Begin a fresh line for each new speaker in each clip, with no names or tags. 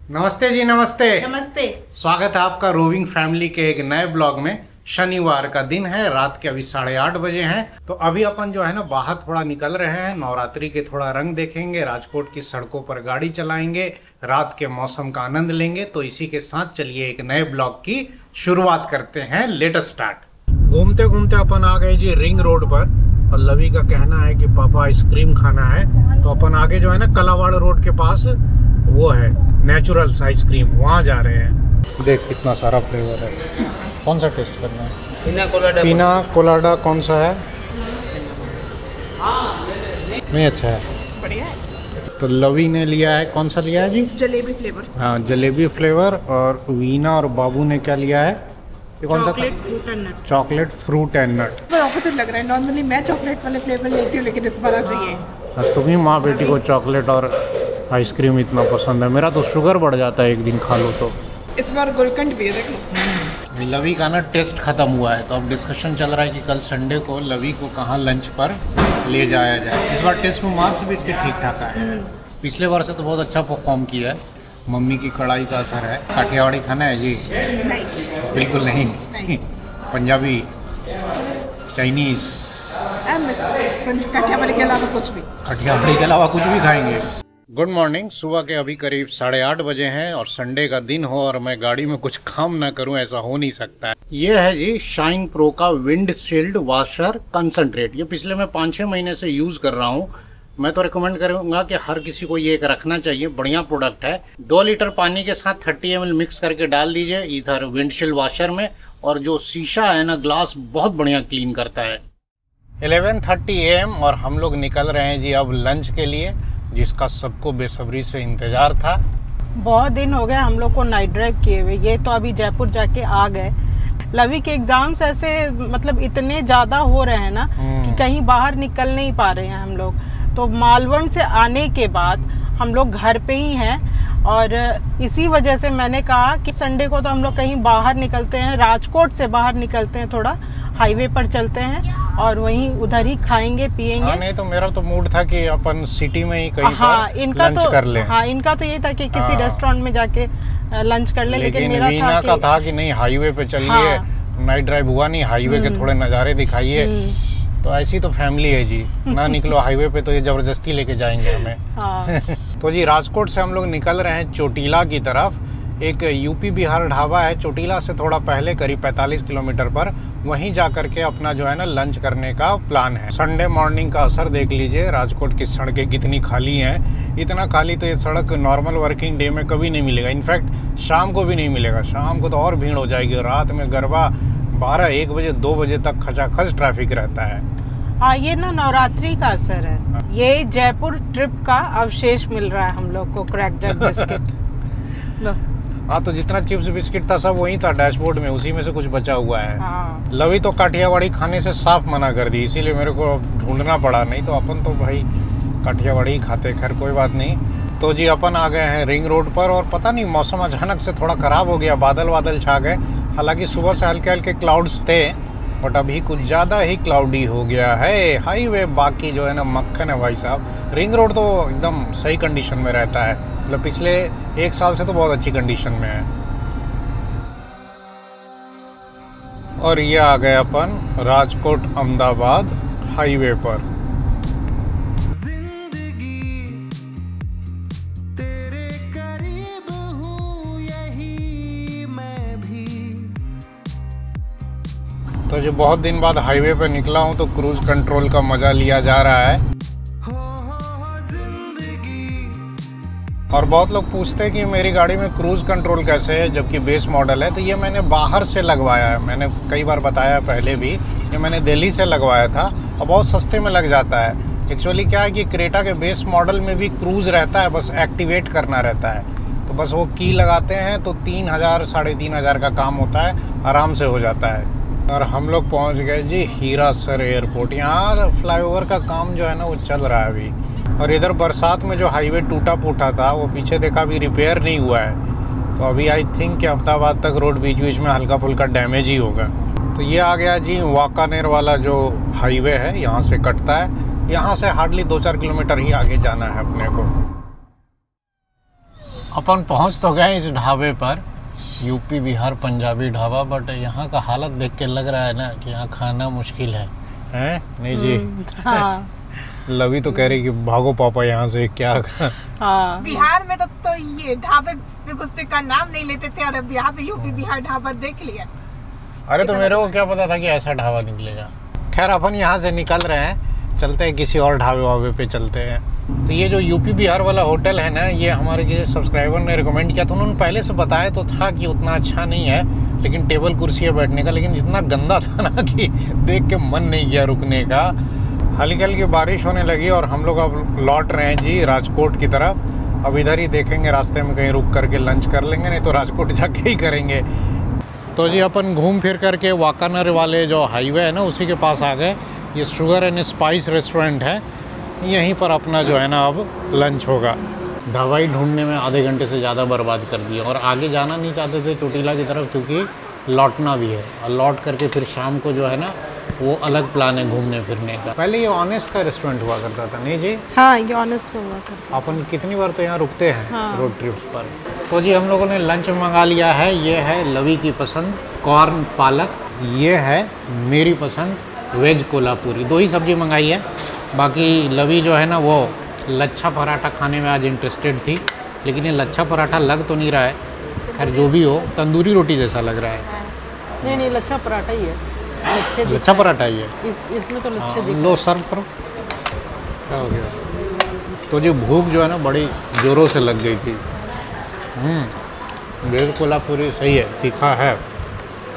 नमस्ते जी, नमस्ते।
नमस्ते।
स्वागत है आपका रोविंग फैमिली के एक नए ब्लॉग में। शनिवार का दिन है, रात के अभी 8:30 बजे हैं। तो अभी अपन जो है ना बाहर थोड़ा निकल रहे हैं, नवरात्रि के थोड़ा रंग देखेंगे, राजकोट की सड़कों पर गाड़ी चलाएंगे, रात के मौसम का आनंद लेंगे। तो इसी के साथ चलिए एक नए ब्लॉग की शुरुआत करते हैं। Let us start. घूमते घूमते अपन आ गए जी रिंग रोड पर, और लवी का कहना है कि पापा आइसक्रीम खाना है। तो अपन आगे जो है ना कलावाड़ रोड के पास वो है नेचुरल्स आइसक्रीम, वहाँ जा रहे हैं। देख कितना सारा फ्लेवर है। कौन सा टेस्ट करना है? पीना कोलाडा कौन सा है? नहीं अच्छा है,
बढ़िया है।
तो लवी ने लिया है, कौन सा लिया है जी?
जलेबी फ्लेवर।
हाँ जलेबी फ्लेवर। और वीना और बाबू ने क्या लिया है? ये कौन सा?
Chocolate fruit and nut.
Chocolate fruit and nut.
पर ऑपोजिट लग रहा है, नॉर्मली मैं चॉकलेट वाले फ्लेवर लेती हूँ, लेकिन इस बार आ चाहिए।
तुम्ही माँ बेटी को चॉकलेट और आइसक्रीम इतना पसंद है, मेरा तो शुगर बढ़ जाता है एक दिन खा लो तो।
इस बार गुलकंद भी है, देखो।
लवी का ना टेस्ट खत्म हुआ है, तो अब डिस्कशन चल रहा है कि कल संडे को लवी को कहाँ लंच पर ले जाया जाए। इस बार टेस्ट में मार्क्स भी इसके ठीक ठाक आए हैं। पिछले बार से तो बहुत अच्छा परफॉर्म किया है। मम्मी की कढ़ाई का असर है। काठियावाड़ी खाना है जी?
नहीं,
बिल्कुल नहीं। पंजाबी, चाइनीज,
काठियावाड़ी के अलावा कुछ भी?
काठियावाड़ी के अलावा कुछ भी खाएंगे। Good morning. सुबह के अभी करीब 8:30 बजे हैं और संडे का दिन हो और मैं गाड़ी में कुछ काम ना करूं, ऐसा हो नहीं सकता है। ये है जी शाइन प्रो का विंड शील्ड वॉशर कंसंट्रेट। ये पिछले मैं 5-6 महीने से यूज़ कर रहा हूँ। मैं तो रिकमेंड करूँगा कि हर किसी को ये एक रखना चाहिए। बढ़िया प्रोडक्ट है। 2 लीटर पानी के साथ 30 ml मिक्स करके डाल दीजिए इधर विंडशील्ड वॉशर में, और जो शीशा है ना ग्लास बहुत बढ़िया क्लीन करता है। 11:30 AM और हम लोग निकल रहे हैं जी अब लंच के लिए, जिसका सबको बेसब्री से इंतजार था।
बहुत दिन हो गए हम लोग को नाइट ड्राइव किए हुए। ये तो अभी जयपुर जाके आ गए। लवी के एग्जाम्स ऐसे मतलब इतने ज़्यादा हो रहे हैं ना कि कहीं बाहर निकल नहीं पा रहे हैं हम लोग। तो मालवण से आने के बाद हम लोग घर पे ही हैं, और इसी वजह से मैंने कहा कि संडे को तो हम लोग कहीं बाहर निकलते हैं, राजकोट से बाहर निकलते हैं, थोड़ा हाईवे पर चलते हैं और वहीं उधर ही खाएंगे पिएंगे।
नहीं तो मेरा तो मूड था कि अपन सिटी में ही कहीं पर लंच कर लें।
हाँ, इनका तो ये था कि किसी रेस्टोरेंट में जाके लंच कर ले, लेकिन मेरा
वीना का था कि नहीं हाईवे पे चलिए। नाइट ड्राइव हुआ नहीं, हाईवे के थोड़े नज़ारे दिखाइए। तो ऐसी तो फैमिली है जी, ना निकलो हाईवे पे तो ये जबरदस्ती लेके जाएंगे हमें।
हाँ।
तो जी राजकोट से हम लोग निकल रहे हैं चोटीला की तरफ। एक यूपी बिहार ढाबा है चोटीला से थोड़ा पहले, करीब 45 किलोमीटर पर। वहीं जा करके अपना जो है ना लंच करने का प्लान है। संडे मॉर्निंग का असर देख लीजिए, राजकोट की सड़कें कितनी खाली हैं। इतना खाली तो ये सड़क नॉर्मल वर्किंग डे में कभी नहीं मिलेगा। इनफैक्ट शाम को भी नहीं मिलेगा। शाम को तो और भीड़ हो जाएगी। रात में गरबा 12-1 बजे 2 बजे तक खचाखच ट्रैफिक रहता है।
हाँ, ये ना नवरात्रि का असर है। ये जयपुर ट्रिप का अवशेष मिल रहा है हम लोग को, क्रैकजैक बिस्किट। लो।
हाँ, तो जितना चिप्स बिस्किट था सब वही था डैशबोर्ड में, उसी में से कुछ बचा हुआ है।
हाँ।
लवी तो काठियावाड़ी खाने से साफ मना कर दी, इसीलिए मेरे को ढूंढना पड़ा। नहीं तो अपन तो भाई काठियावाड़ी ही खाते। खैर कोई बात नहीं। तो जी अपन आ गए हैं रिंग रोड पर, और पता नहीं मौसम अचानक से थोड़ा ख़राब हो गया, बादल छा गए। हालांकि सुबह से हल्के हल्के क्लाउड्स थे, बट अभी कुछ ज़्यादा ही क्लाउडी हो गया है। हाईवे बाकी जो है ना मक्खन है भाई साहब। रिंग रोड तो एकदम सही कंडीशन में रहता है, मतलब पिछले 1 साल से तो बहुत अच्छी कंडीशन में है। और ये आ गए अपन राजकोट अहमदाबाद हाईवे पर। तो जो बहुत दिन बाद हाईवे पे निकला हूँ तो क्रूज कंट्रोल का मज़ा लिया जा रहा है। और बहुत लोग पूछते हैं कि मेरी गाड़ी में क्रूज कंट्रोल कैसे है जबकि बेस मॉडल है। तो ये मैंने बाहर से लगवाया है। मैंने कई बार बताया पहले भी, ये मैंने दिल्ली से लगवाया था और बहुत सस्ते में लग जाता है। एक्चुअली क्या है कि क्रेटा के बेस मॉडल में भी क्रूज रहता है, बस एक्टिवेट करना रहता है। तो बस वो की लगाते हैं तो 3000 3,500 का काम होता है, आराम से हो जाता है। और हम लोग पहुंच गए जी हीरासर एयरपोर्ट। यहाँ फ्लाईओवर का काम जो है ना वो चल रहा है अभी। और इधर बरसात में जो हाईवे टूटा फूटा था वो पीछे देखा अभी रिपेयर नहीं हुआ है। तो अभी आई थिंक कि अहमदाबाद तक रोड बीच बीच में हल्का फुल्का डैमेज ही होगा। तो ये आ गया जी वाकानेर वाला जो हाईवे है, यहाँ से कटता है। यहाँ से हार्डली 2-4 किलोमीटर ही आगे जाना है अपने को। अपन पहुंच तो गए इस ढाबे पर, यूपी बिहार पंजाबी ढाबा, बट यहाँ का हालत देख के लग रहा है ना कि यहाँ खाना मुश्किल है, हैं? नहीं जी।
हाँ।
लवी तो कह रही कि भागो पापा यहाँ से, क्या
हाँ।
बिहार में तो ये ढाबे पे घुसने का नाम नहीं लेते थे, और अब यहाँ पे यूपी बिहार ढाबा देख लिया।
अरे तो मेरे को क्या पता था कि ऐसा ढाबा निकलेगा। खैर अपन यहाँ से निकल रहे हैं, चलते हैं किसी और ढाबे वाबे पे चलते हैं। तो ये जो यूपी बिहार वाला होटल है ना, ये हमारे किसी सब्सक्राइबर ने रिकमेंड किया था। उन्होंने पहले से बताया तो था कि उतना अच्छा नहीं है, लेकिन टेबल कुर्सी है बैठने का, लेकिन इतना गंदा था ना कि देख के मन नहीं किया रुकने का। हल्की हल्की बारिश होने लगी और हम लोग अब लौट रहे हैं जी राजकोट की तरफ। अब इधर ही देखेंगे रास्ते में कहीं रुक करके लंच कर लेंगे, नहीं तो राजकोट जाके ही करेंगे। तो जी अपन घूम फिर करके वाकानर वाले जो हाईवे है ना उसी के पास आ गए। ये शुगर एंड स्पाइस रेस्टोरेंट है, यहीं पर अपना जो है ना अब लंच होगा। ढाबा ही ढूंढने में आधे घंटे से ज़्यादा बर्बाद कर दिया, और आगे जाना नहीं चाहते थे चोटीला की तरफ, क्योंकि लौटना भी है, और लौट करके फिर शाम को जो है ना वो अलग प्लान है घूमने फिरने का। पहले ये ऑनेस्ट का रेस्टोरेंट हुआ करता था, नहीं जी?
हाँ, ये ऑनेस्ट हुआ करता।
अपन कितनी बार तो यहाँ रुकते हैं।
हाँ।
रोड ट्रिप्स पर। तो जी हम लोगों ने लंच मंगा लिया है। ये है लवी की पसंद कॉर्न पालक, ये है मेरी पसंद वेज कोल्हापुरी। 2 ही सब्जी मंगाई है। बाकी लवी जो है ना वो लच्छा पराठा खाने में आज इंटरेस्टेड थी, लेकिन ये लच्छा पराठा लग तो नहीं रहा है। खैर जो भी हो, तंदूरी रोटी जैसा लग रहा है।
नहीं, लच्छा पराठा ही है।
लच्छा पराठा ही है।
इसमें तो लच्छे दिख
लो सर्व करो। क्या हो गया? तो जी भूख जो है ना बड़ी ज़ोरों से लग गई थी। वेज कोल्हापुरी सही है, तीखा है,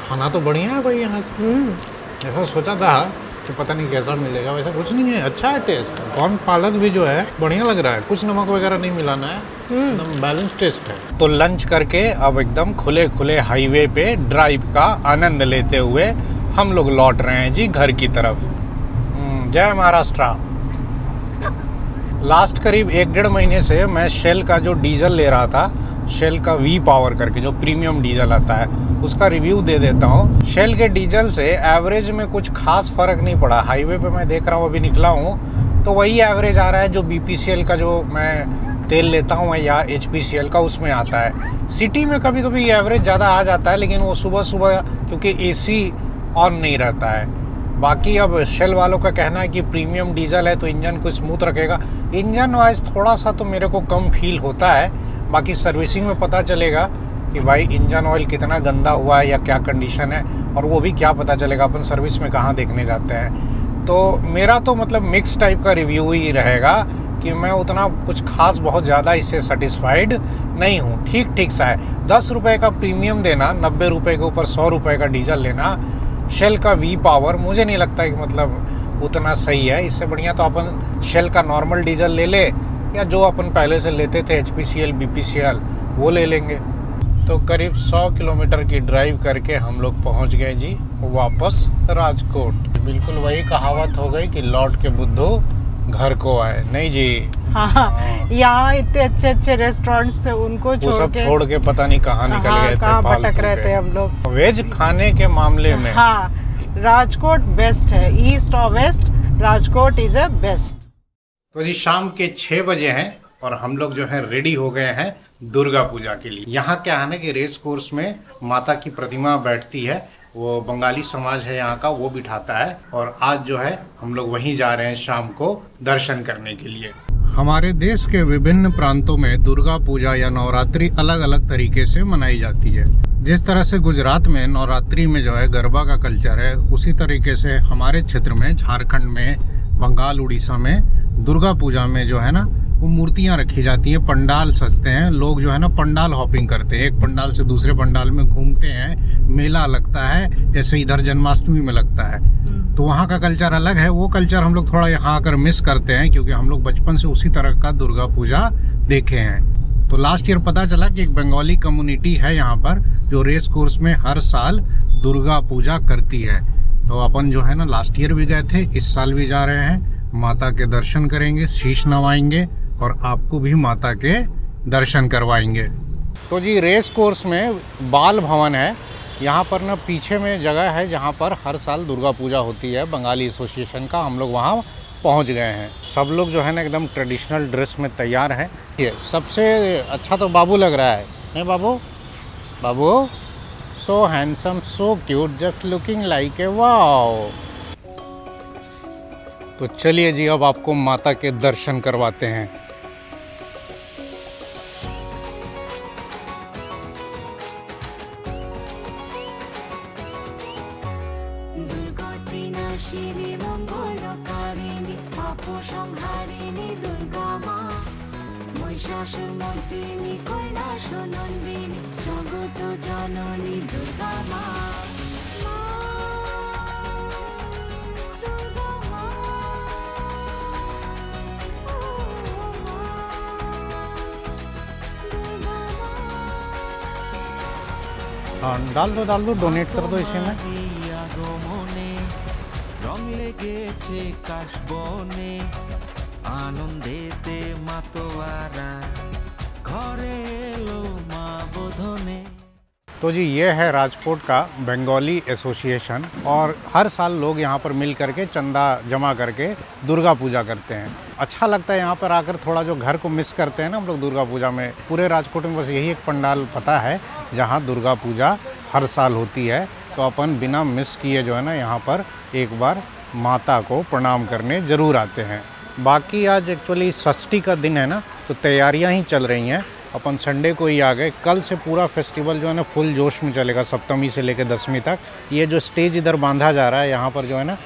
खाना तो बढ़िया है भाई यहाँ का। ऐसा सोचा था कि पता नहीं कैसा मिलेगा, वैसा कुछ नहीं है, अच्छा है टेस्ट। कॉर्न पालक भी जो है बढ़िया लग रहा है, कुछ नमक वगैरह नहीं मिलाना है, एकदम बैलेंस टेस्ट है। तो लंच करके अब एकदम खुले खुले हाईवे पे ड्राइव का आनंद लेते हुए हम लोग लौट रहे हैं जी घर की तरफ। जय महाराष्ट्र। लास्ट करीब 1-1.5 महीने से मैं शेल का जो डीजल ले रहा था, शेल का वी पावर करके जो प्रीमियम डीजल आता है, उसका रिव्यू दे देता हूँ। शेल के डीजल से एवरेज में कुछ खास फर्क नहीं पड़ा। हाईवे पे मैं देख रहा हूँ, अभी निकला हूँ तो वही एवरेज आ रहा है जो BPCL का जो मैं तेल लेता हूँ या HPCL का उसमें आता है। सिटी में कभी कभी एवरेज ज़्यादा आ जाता है, लेकिन वो सुबह सुबह क्योंकि AC ऑन नहीं रहता है। बाकी अब शेल वालों का कहना है कि प्रीमियम डीजल है तो इंजन को स्मूथ रखेगा। इंजन वाइज थोड़ा सा तो मेरे को कम फील होता है, बाकी सर्विसिंग में पता चलेगा कि भाई इंजन ऑयल कितना गंदा हुआ है या क्या कंडीशन है, और वो भी क्या पता चलेगा, अपन सर्विस में कहाँ देखने जाते हैं। तो मेरा तो मतलब मिक्स टाइप का रिव्यू ही रहेगा कि मैं उतना कुछ खास बहुत ज़्यादा इससे सेटिस्फाइड नहीं हूँ। ठीक ठीक सा है। 10 रुपये का प्रीमियम देना, 90 रुपये के ऊपर 100 रुपये का डीजल लेना शेल का वी पावर, मुझे नहीं लगता है कि मतलब उतना सही है। इससे बढ़िया तो अपन शेल का नॉर्मल डीजल ले ले, या जो अपन पहले से लेते थे HPCL BPCL वो ले लेंगे। तो करीब 100 किलोमीटर की ड्राइव करके हम लोग पहुंच गए जी वापस राजकोट। बिल्कुल वही कहावत हो गई कि लौट के बुद्धू घर को आए, नहीं जी?
हाँ, यहाँ इतने अच्छे अच्छे रेस्टोरेंट्स थे, उनको
छोड़ के पता नहीं कहाँ निकल गए थे,
कहाँ भटक रहे थे हम लोग।
वेज खाने के मामले में
हाँ, राजकोट बेस्ट है। ईस्ट और west, Rajkot is a best.
तो जी शाम के 6 बजे हैं और हम लोग जो है रेडी हो गए हैं दुर्गा पूजा के लिए। यहाँ क्या है ना कि रेस कोर्स में माता की प्रतिमा बैठती है, वो बंगाली समाज है यहाँ का, वो बिठाता है, और आज जो है हम लोग वहीं जा रहे हैं शाम को दर्शन करने के लिए। हमारे देश के विभिन्न प्रांतों में दुर्गा पूजा या नवरात्रि अलग अलग तरीके से मनाई जाती है। जिस तरह से गुजरात में नवरात्रि में जो है गरबा का कल्चर है, उसी तरीके से हमारे क्षेत्र में, झारखंड में, बंगाल, उड़ीसा में दुर्गा पूजा में जो है ना वो मूर्तियाँ रखी जाती हैं, पंडाल सजते हैं, लोग जो है ना पंडाल हॉपिंग करते हैं, एक पंडाल से दूसरे पंडाल में घूमते हैं, मेला लगता है, जैसे इधर जन्माष्टमी में लगता है। तो वहाँ का कल्चर अलग है। वो कल्चर हम लोग थोड़ा यहाँ आकर मिस करते हैं, क्योंकि हम लोग बचपन से उसी तरह का दुर्गा पूजा देखे हैं। तो लास्ट ईयर पता चला कि एक बंगाली कम्युनिटी है यहाँ पर जो रेस कोर्स में हर साल दुर्गा पूजा करती है। तो अपन जो है ना लास्ट ईयर भी गए थे, इस साल भी जा रहे हैं, माता के दर्शन करेंगे, शीश नवाएंगे और आपको भी माता के दर्शन करवाएंगे। तो जी रेस कोर्स में बाल भवन है, यहाँ पर ना पीछे में जगह है जहाँ पर हर साल दुर्गा पूजा होती है, बंगाली एसोसिएशन का। हम लोग वहाँ पहुंच गए हैं। सब लोग जो है ना एकदम ट्रेडिशनल ड्रेस में तैयार हैं। ये सबसे अच्छा तो बाबू लग रहा है, नहीं बाबू? बाबू so handsome, so cute, just looking like a wow. तो चलिए जी, अब आपको माता के दर्शन करवाते हैं।
शिवी मंगलकारिणी पाप संहारिणी दुर्गा माँ महिषासुरमर्दिनी कैलासनन्दिनी जगत जननी दुर्गा माँ।
हाँ डाल दो, डोनेट कर दो इसी में।
লেগেছে কাশবনে আনন্দেতে মাতোয়ারা ঘরে এলো মা বোধনে।
तो जी ये है राजकोट का बंगाली एसोसिएशन और हर साल लोग यहाँ पर मिल करके चंदा जमा करके दुर्गा पूजा करते हैं। अच्छा लगता है यहाँ पर आकर। थोड़ा जो घर को मिस करते हैं ना हम लोग दुर्गा पूजा में, पूरे राजकोट में बस यही एक पंडाल पता है जहाँ दुर्गा पूजा हर साल होती है। तो अपन बिना मिस किए जो है ना यहाँ पर एक बार माता को प्रणाम करने ज़रूर आते हैं। बाकी आज एक्चुअली षष्ठी का दिन है ना, तो तैयारियां ही चल रही हैं। अपन संडे को ही आ गए। कल से पूरा फेस्टिवल जो है ना फुल जोश में चलेगा, सप्तमी से लेकर दशमी तक। ये जो स्टेज इधर बांधा जा रहा है, यहाँ पर जो है ना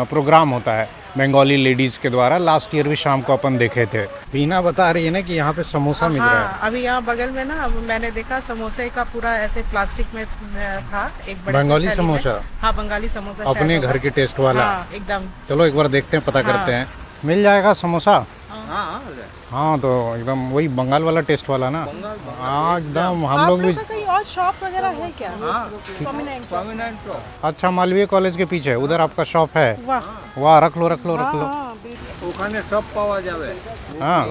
प्रोग्राम होता है बंगाली लेडीज़ के द्वारा। लास्ट ईयर भी शाम को अपन देखे थे। बीना बता रही है ना कि यहाँ पे समोसा मिल रहा है।
अभी यहाँ बगल में ना मैंने देखा समोसे का पूरा ऐसे प्लास्टिक में था, एक बड़े
बंगाली समोसा।
हाँ बंगाली समोसा,
अपने घर के टेस्ट वाला।
हाँ, एकदम।
चलो एक बार देखते हैं, पता करते हैं। मिल जाएगा समोसा? हाँ तो एकदम वही बंगाल वाला टेस्ट वाला ना। हाँ एकदम। हम लोग भी
कहीं और शॉप वगैरह है क्या?
अच्छा, मालवीय कॉलेज के पीछे उधर आपका शॉप है? वाह, रख लो। हाँ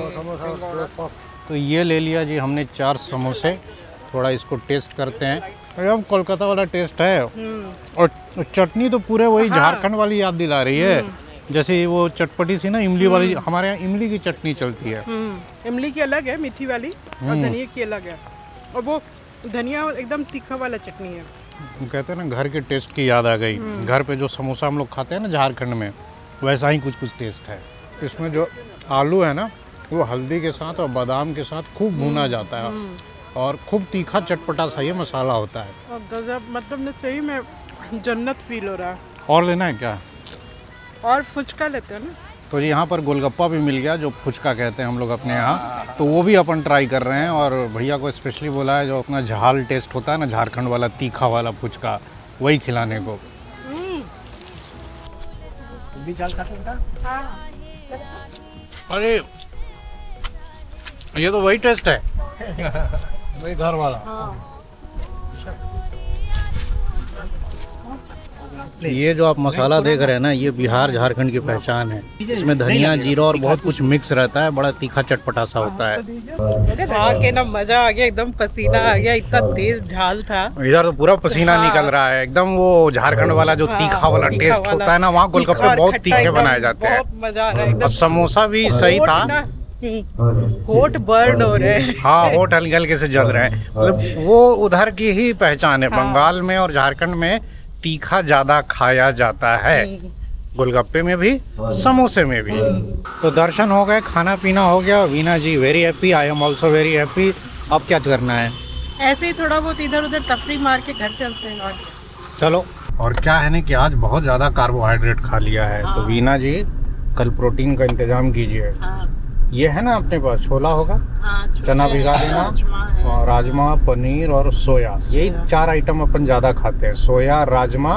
तो ये ले लिया जी हमने 4 समोसे। थोड़ा इसको टेस्ट करते हैं। एकदम कोलकाता वाला टेस्ट है। और चटनी तो पूरे वही झारखंड वाली याद दिला रही है। जैसे वो चटपटी सी ना इमली वाली, हमारे यहाँ इमली की चटनी चलती है।
इमली की अलग है, मीठी वाली, और धनिया की अलग है। और वो धनिया एकदम तीखा वाला चटनी है।
कहते हैं ना घर के टेस्ट की याद आ गई। घर पे जो समोसा हम लोग खाते हैं ना झारखंड में, वैसा ही कुछ टेस्ट है। इसमें जो आलू है ना, वो हल्दी के साथ और बादाम के साथ खूब भुना जाता है और खूब तीखा चटपटा सा ये मसाला होता है।
और गजब, मतलब सही में जन्नत फील हो रहा है।
और लेना है क्या?
और फुचका लेते हैं ना।
तो जी यहाँ पर गोलगप्पा भी मिल गया, जो फुचका कहते हैं हम लोग अपने यहाँ। तो वो भी अपन ट्राई कर रहे हैं। और भैया को स्पेशली बोला है जो अपना झाल टेस्ट होता है ना, झारखंड वाला तीखा वाला फुचका, वही खिलाने को। अरे ये तो वही टेस्ट है वही घर वाला। ये जो आप मसाला देख रहे हैं ना, ये बिहार झारखंड की पहचान है। इसमें धनिया, जीरा और बहुत कुछ मिक्स रहता है। बड़ा तीखा चटपटा सा होता है।
के ना मजा आ गया, एकदम पसीना आ गया, इतना तेज झाल था।
इधर तो पूरा पसीना निकल रहा है एकदम। वो झारखंड वाला जो तीखा वाला टेस्ट होता है ना, वहाँ गोलगप्पे बहुत तीखे बनाए जाते हैं।
मजा आ रहा है।
और समोसा भी सही था।
होठ बर्न हो रहे हैं।
हाँ, होठ हल्के से जल रहे हैं। मतलब वो उधर की ही पहचान है। बंगाल में और झारखंड में तीखा ज्यादा खाया जाता है, गोलगप्पे में भी, समोसे में भी। तो दर्शन हो गए, खाना पीना हो गया। Veena ji very happy, I am also very happy. अब क्या करना है?
ऐसे ही थोड़ा बहुत इधर उधर तफरी मार के घर चलते हैं। और
चलो। और क्या है ना कि आज बहुत ज्यादा कार्बोहाइड्रेट खा लिया है। तो वीना जी कल प्रोटीन का इंतजाम कीजिए। ये है ना अपने पास, छोला होगा, चना भिगा देना, और राजमा, पनीर और सोया। यही 4 आइटम अपन ज़्यादा खाते हैं, सोया, राजमा,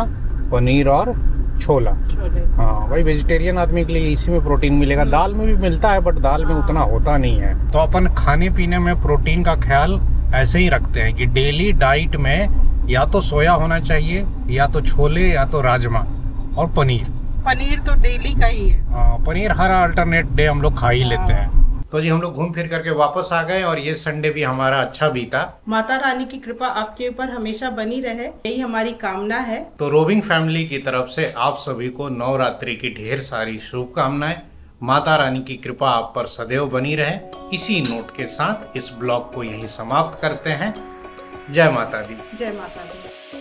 पनीर और छोला। हाँ, वही वेजिटेरियन आदमी के लिए इसी में प्रोटीन मिलेगा। दाल में भी मिलता है, बट दाल में उतना होता नहीं है। तो अपन खाने पीने में प्रोटीन का ख्याल ऐसे ही रखते हैं कि डेली डाइट में या तो सोया होना चाहिए, या तो छोले, या तो राजमा, और पनीर तो डेली का ही है। हाँ, पनीर हर अल्टरनेट डे हम लोग खा ही लेते हैं। तो जी हम लोग घूम फिर करके वापस आ गए और ये संडे भी हमारा अच्छा बीता।
माता रानी की कृपा आपके ऊपर हमेशा बनी रहे, यही हमारी कामना है।
तो रोविंग फैमिली की तरफ से आप सभी को नवरात्रि की ढेर सारी शुभकामनाएं। माता रानी की कृपा आप पर सदैव बनी रहे। इसी नोट के साथ इस ब्लॉग को यहीं समाप्त करते हैं। जय माता दी।
जय माता दी।